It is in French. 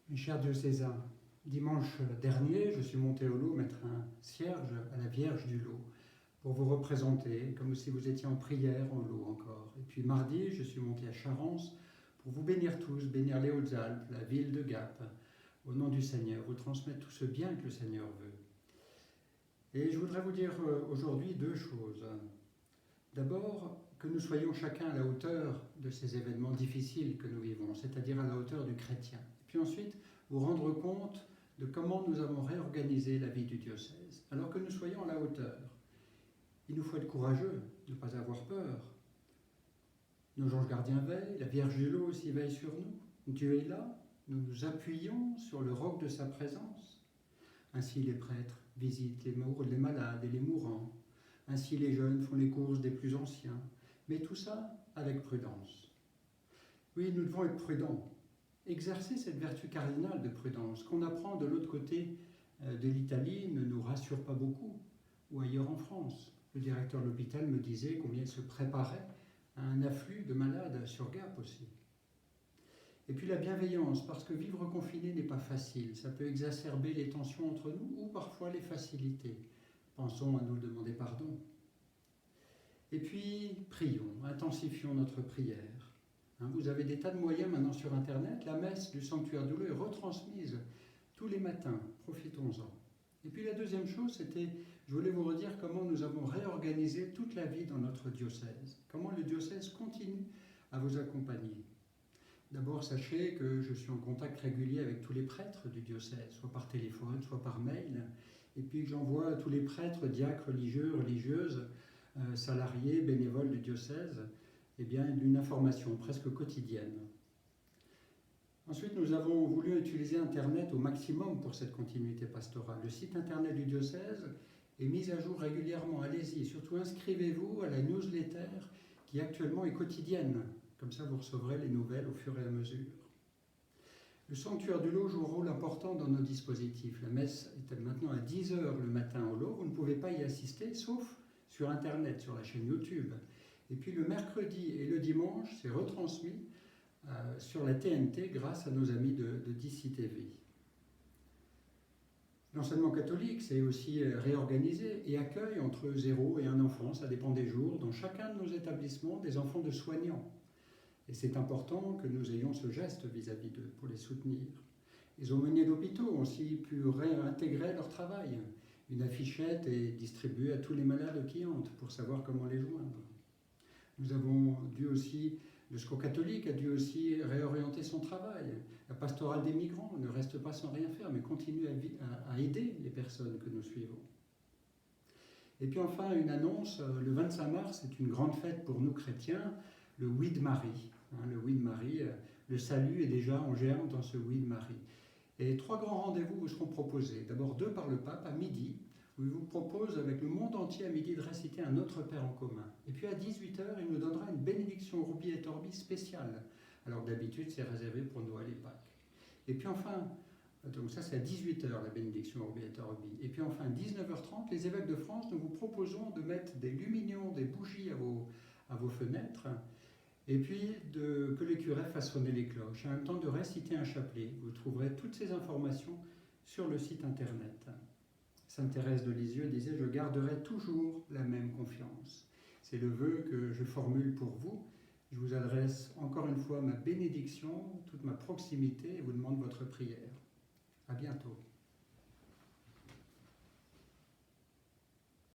Mes chers diocésains, dimanche dernier, je suis monté au lot mettre un cierge à la Vierge du Lot pour vous représenter comme si vous étiez en prière au lot encore. Et puis mardi, je suis monté à Charence pour vous bénir tous, bénir les Hautes-Alpes, la ville de Gap, au nom du Seigneur, vous transmettre tout ce bien que le Seigneur veut. Et je voudrais vous dire aujourd'hui deux choses. D'abord, que nous soyons chacun à la hauteur de ces événements difficiles que nous vivons, c'est-à-dire à la hauteur du chrétien. Et puis ensuite, vous rendre compte de comment nous avons réorganisé la vie du diocèse, alors que nous soyons à la hauteur. Il nous faut être courageux, ne pas avoir peur. Nos anges gardiens veillent, la Vierge du Lot aussi veille sur nous. Dieu est là, nous nous appuyons sur le roc de sa présence. Ainsi les prêtres visitent les malades et les mourants. Ainsi les jeunes font les courses des plus anciens. Mais tout ça avec prudence. Oui, nous devons être prudents. Exercer cette vertu cardinale de prudence qu'on apprend de l'autre côté de l'Italie ne nous rassure pas beaucoup, ou ailleurs en France. Le directeur de l'hôpital me disait combien il se préparait à un afflux de malades sur Gap aussi. Et puis la bienveillance, parce que vivre confiné n'est pas facile. Ça peut exacerber les tensions entre nous ou parfois les faciliter. Pensons à nous demander pardon. Et puis, prions, intensifions notre prière. Vous avez des tas de moyens maintenant sur Internet. La messe du sanctuaire du Lot est retransmise tous les matins. Profitons-en. Et puis la deuxième chose, c'était, je voulais vous redire comment nous avons réorganisé toute la vie dans notre diocèse. Comment le diocèse continue à vous accompagner. D'abord, sachez que je suis en contact régulier avec tous les prêtres du diocèse, soit par téléphone, soit par mail. Et puis j'envoie à tous les prêtres, diacres, religieux, religieuses, salariés, bénévoles du diocèse, une information presque quotidienne. Ensuite, nous avons voulu utiliser Internet au maximum pour cette continuité pastorale. Le site Internet du diocèse est mis à jour régulièrement. Allez-y, surtout inscrivez-vous à la newsletter qui actuellement est quotidienne. Comme ça, vous recevrez les nouvelles au fur et à mesure. Le sanctuaire du Lot joue un rôle important dans nos dispositifs. La messe est maintenant à 10h le matin au Lot. Vous ne pouvez pas y assister, sauf sur Internet, sur la chaîne YouTube. Et puis le mercredi et le dimanche, c'est retransmis sur la TNT grâce à nos amis de DC TV. L'enseignement catholique s'est aussi réorganisé et accueille entre 0 et 1 enfant, ça dépend des jours, dans chacun de nos établissements, des enfants de soignants. Et c'est important que nous ayons ce geste vis-à-vis d'eux pour les soutenir. Les aumôniers d'hôpitaux ont aussi pu réintégrer leur travail. Une affichette est distribuée à tous les malades qui entrent pour savoir comment les joindre. Nous avons dû aussi, le Secours catholique a dû aussi réorienter son travail. La pastorale des migrants ne reste pas sans rien faire, mais continue à aider les personnes que nous suivons. Et puis enfin, une annonce, le 25 mars, c'est une grande fête pour nous chrétiens, le Oui de Marie. Le Oui de Marie, le salut est déjà en germe dans ce Oui de Marie. Et 3 grands rendez-vous vous seront proposés. D'abord 2 par le pape à midi, où il vous propose avec le monde entier à midi de réciter un Notre Père en commun. Et puis à 18h, il nous donnera une bénédiction Urbi et Orbi spéciale, alors que d'habitude c'est réservé pour Noël et Pâques. Et puis enfin, donc ça c'est à 18h la bénédiction Urbi et Orbi. Et puis enfin, 19h30, les évêques de France, nous vous proposons de mettre des lumignons, des bougies à vos fenêtres, et puis que les curés fassent sonner les cloches, en même temps de réciter un chapelet. Vous trouverez toutes ces informations sur le site internet. Sainte Thérèse de Lisieux disait « Je garderai toujours la même confiance ». C'est le vœu que je formule pour vous. Je vous adresse encore une fois ma bénédiction, toute ma proximité et vous demande votre prière. À bientôt.